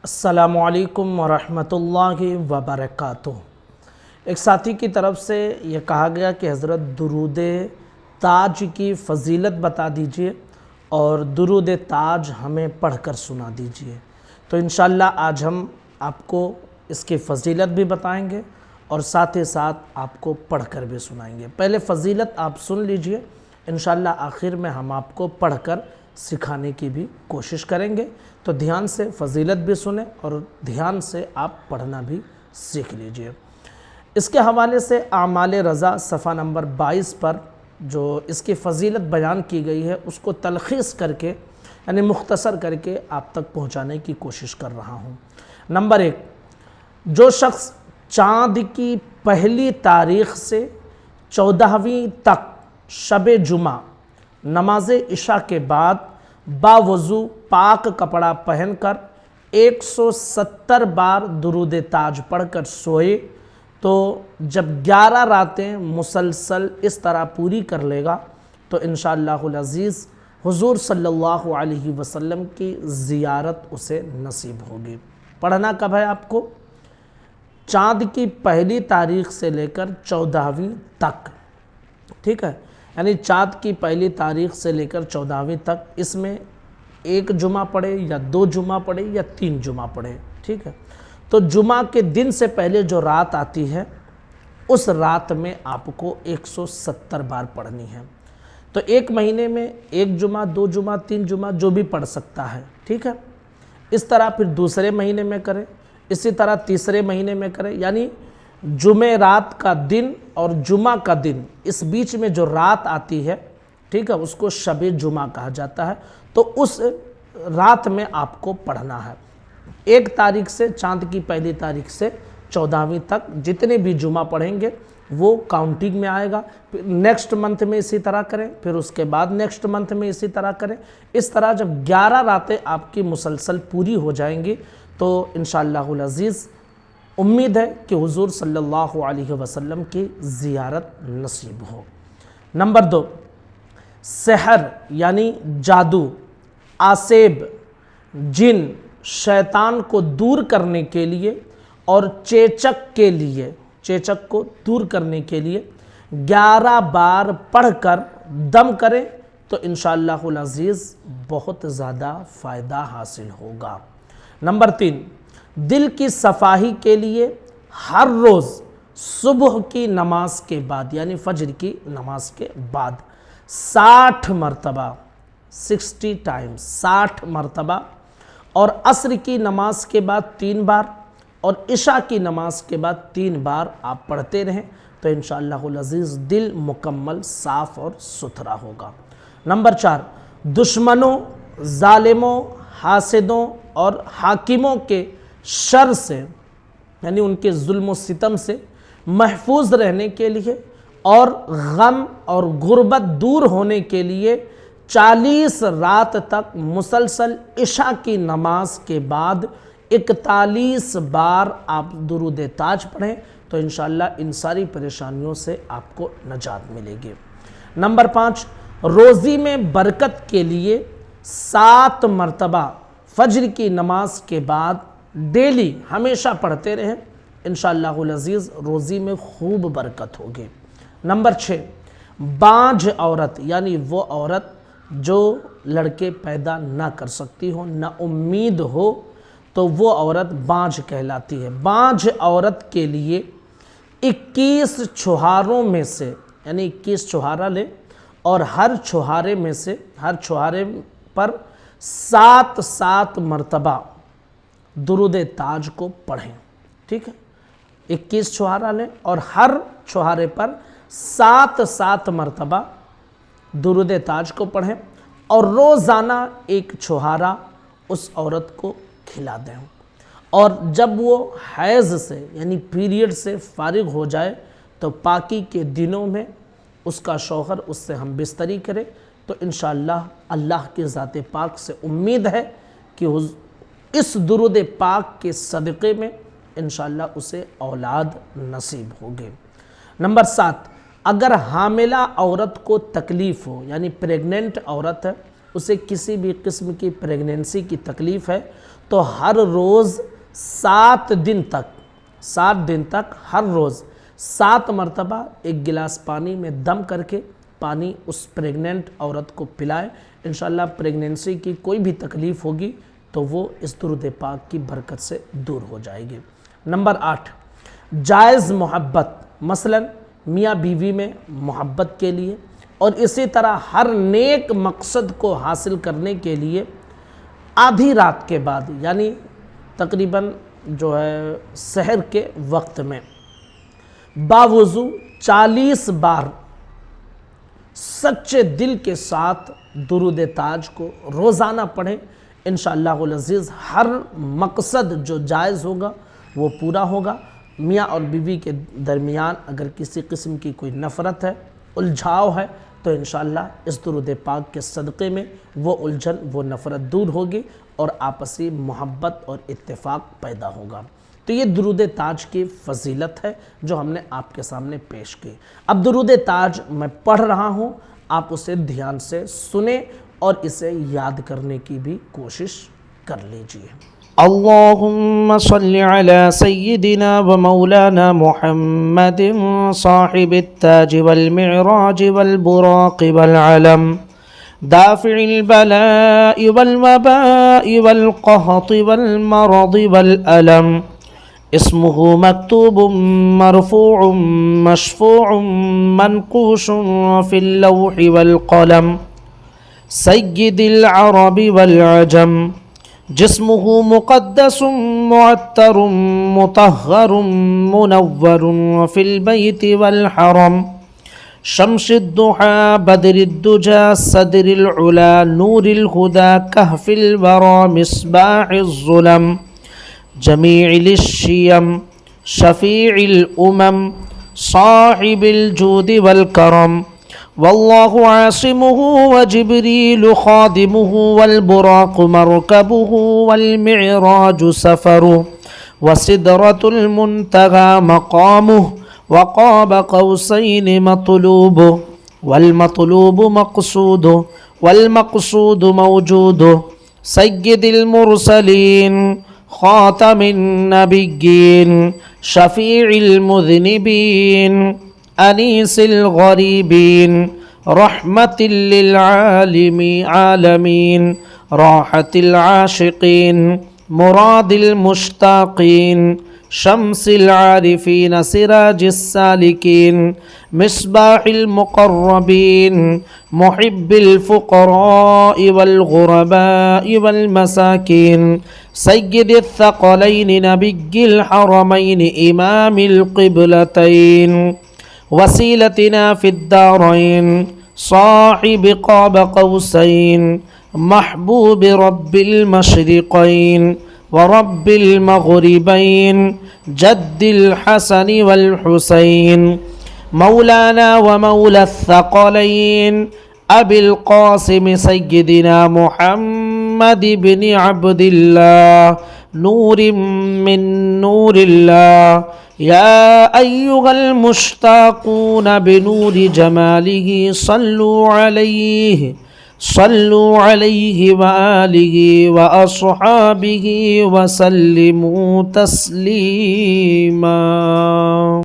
अस्सलामुअलैकुम वरहमतुल्लाहि वबरकातुह। एक साथी की तरफ से ये कहा गया कि हज़रत दुरूद ताज की फ़जीलत बता दीजिए और दुरूद ताज हमें पढ़कर सुना दीजिए। तो इंशाअल्लाह आज हम आपको इसकी फ़जीलत भी बताएंगे और साथ ही साथ आपको पढ़कर भी सुनाएंगे। पहले फ़जीलत आप सुन लीजिए, इंशाअल्लाह आखिर में हम आपको पढ़कर सिखाने की भी कोशिश करेंगे। तो ध्यान से फ़जीलत भी सुने और ध्यान से आप पढ़ना भी सीख लीजिए। इसके हवाले से आमाल रज़ा सफ़ा नंबर 22 पर जो इसकी फ़जीलत बयान की गई है उसको तलख़ीस करके यानी मुख्तसर करके आप तक पहुंचाने की कोशिश कर रहा हूं। नंबर 1, जो शख्स चाँद की पहली तारीख़ से 14वीं तक शब जुमा नमाज इशा के बाद बावज़ू पाक कपड़ा पहनकर 170 बार दुरूद ताज पढ़कर सोए तो जब 11 रातें मुसलसल इस तरह पूरी कर लेगा तो इंशाअल्लाहुल अज़ीज़ हुज़ूर सल्लल्लाहु अलैहि वसल्लम की ज़ियारत उसे नसीब होगी। पढ़ना कब है आपको? चाँद की पहली तारीख़ से लेकर 14वीं तक, ठीक है, यानी चाँद की पहली तारीख़ से लेकर 14वीं तक। इसमें 1 जुमा पढ़े या 2 जुमा पढ़े या 3 जुमा पढ़े, ठीक है। तो जुमा के दिन से पहले जो रात आती है उस रात में आपको 170 बार पढ़नी है। तो एक महीने में 1 जुमा, 2 जुमा, 3 जुमा जो भी पढ़ सकता है, ठीक है। इस तरह फिर दूसरे महीने में करें, इसी तरह तीसरे महीने में करें, यानी जुमे रात का दिन और जुमा का दिन इस बीच में जो रात आती है, ठीक है, उसको शब जुमा कहा जाता है। तो उस रात में आपको पढ़ना है। 1 तारीख से चाँद की पहली तारीख से 14वीं तक जितने भी जुमा पढ़ेंगे वो काउंटिंग में आएगा। फिर नेक्स्ट मंथ में इसी तरह करें, फिर उसके बाद नेक्स्ट मंथ में इसी तरह करें। इस तरह जब 11 रातें आपकी मुसलसल पूरी हो जाएंगी तो इंशाअल्लाहुल अज़ीज़ उम्मीद है कि हुज़ूर सल्लल्लाहु अलैहि वसल्लम की ज़ियारत नसीब हो। नंबर 2, सहर यानी जादू, आसेब, जिन, शैतान को दूर करने के लिए और चेचक के लिए, चेचक को दूर करने के लिए 11 बार पढ़कर दम करें तो इंशाअल्लाहुल अज़ीज़ बहुत ज़्यादा फ़ायदा हासिल होगा। नंबर 3, दिल की सफाई के लिए हर रोज़ सुबह की नमाज के बाद यानी फजर की नमाज के बाद 60 मरतबा, 60 टाइम्स, 60 मरतबा, और असर की नमाज के बाद 3 बार और इशा की नमाज के बाद 3 बार आप पढ़ते रहें तो इंशाअल्लाहुल अज़ीज़ दिल मुकम्मल साफ़ और सुथरा होगा। नंबर 4, दुश्मनों, ज़ालिमों, हासिदों और हाकिमों के शर से यानी उनके जुल्म व सितम से महफूज रहने के लिए और गम और गुर्बत दूर होने के लिए 40 रात तक मुसलसल इशा की नमाज के बाद 41 बार आप दुरूद ताज पढ़ें तो इंशाअल्लाह इन सारी परेशानियों से आपको नजात मिलेगी। नंबर 5, रोज़ी में बरकत के लिए 7 मरतबा फजर की नमाज के बाद डेली हमेशा पढ़ते रहें, इंशाअल्लाहुल अज़ीज़ रोज़ी में खूब बरकत होगी। नंबर 6, बांझ औरत यानी वो औरत जो लड़के पैदा ना कर सकती हो, ना उम्मीद हो, तो वो औरत बांझ कहलाती है। बांझ औरत के लिए 21 छुहारों में से यानी 21 छुहारा ले और हर छुहारे में से हर छुहारे पर 7 मरतबा दुरूद ताज को पढ़ें, ठीक है। 21 छुहारा लें और हर छुहारे पर 7 मरतबा दुरूद ताज को पढ़ें और रोज़ाना 1 छुहारा उस औरत को खिला दें। और जब वो हैज़ से यानी पीरियड से फारिग हो जाए तो पाकी के दिनों में उसका शौहर उससे हम बिस्तरी करें तो इंशाअल्लाह अल्लाह की ज़ात पाक से उम्मीद है कि इस दुरूद पाक के सदक़े में इंशाअल्लाह उसे औलाद नसीब होगी। नंबर 7, अगर हामिला औरत को तकलीफ़ हो यानी प्रेग्नेंट औरत है, उसे किसी भी किस्म की प्रेगनेंसी की तकलीफ़ है تو ہر روز 7 دن تک ہر روز 7 مرتبہ ایک گلاس پانی میں دم کر کے پانی اس پریگننٹ عورت کو پلائے، انشاءاللہ پریگننسی کی کوئی بھی تکلیف ہوگی تو وہ اس درود پاک کی برکت سے دور ہو جائے گی۔ نمبر 8، جائز محبت، مثلا میاں بیوی میں محبت کے لیے اور اسی طرح ہر نیک مقصد کو حاصل کرنے کے لیے آدھی رات کے بعد، یعنی تقریباً جو ہے سحر کے وقت میں باوضو 40 بار سچے دل کے ساتھ درود تاج کو روزانہ پڑھیں، انشاءاللہ العزیز ہر مقصد جو جائز ہوگا وہ پورا ہوگا۔ میاں اور بیوی کے درمیان اگر کسی قسم کی کوئی نفرت ہے، الجھاؤ ہے، تو انشاءاللہ اس درود پاک کے صدقے میں وہ الجھن، وہ نفرت دور ہوگی اور آپسی محبت اور اتفاق پیدا ہوگا۔ تو یہ درود تاج کی فضیلت ہے جو ہم نے آپ کے سامنے پیش کی۔ اب درود تاج میں پڑھ رہا ہوں، آپ اسے دھیان سے سنیں اور اسے یاد کرنے کی بھی کوشش کر لیجئے۔ اللهم صل على سيدنا ومولانا محمد صاحب التاج والمعراج والبراق والعلم دافع البلاء والوباء والقهط والمرض والألم اسمه مكتوب مرفوع مشفوع منقوش في اللوح والقلم سيد العرب والعجم جسمه مقدس معطر مطهر منور في البيت والحرم شمس الضحى بدر الدجى صدر العلا نور الهدى كهف الورى مصباح الظلم جميع الشيم شفيع الأمم صاحب الجود والكرم والله عاصمه وجبريل خادمه والبراق مركبه والمعراج سفره وسدرة المنتهى مقامه وقاب قوسين مطلوبه والمطلوب مقصوده والمقصود موجوده سيد المرسلين خاتم النبيين شفيع المذنبين أنيس الغريبين رحمة للعالمين راحة العاشقين مراد المشتاقين شمس العارفين سراج السالكين مصباح المقربين محب الفقراء والغرباء والمساكين سيد الثقلين نبي الحرمين إمام القبلتين وسيلتنا في الدارين صاحب قاب قوسين محبوب رب المشرقين ورب المغربين جد الحسن والحسين مولانا ومولى الثقلين أبي القاسم سيدنا محمد بن عبد الله نور من نور الله يا أيها المشتاقون بنور جماله صلوا عليه وآله وأصحابه وسلموا تسليما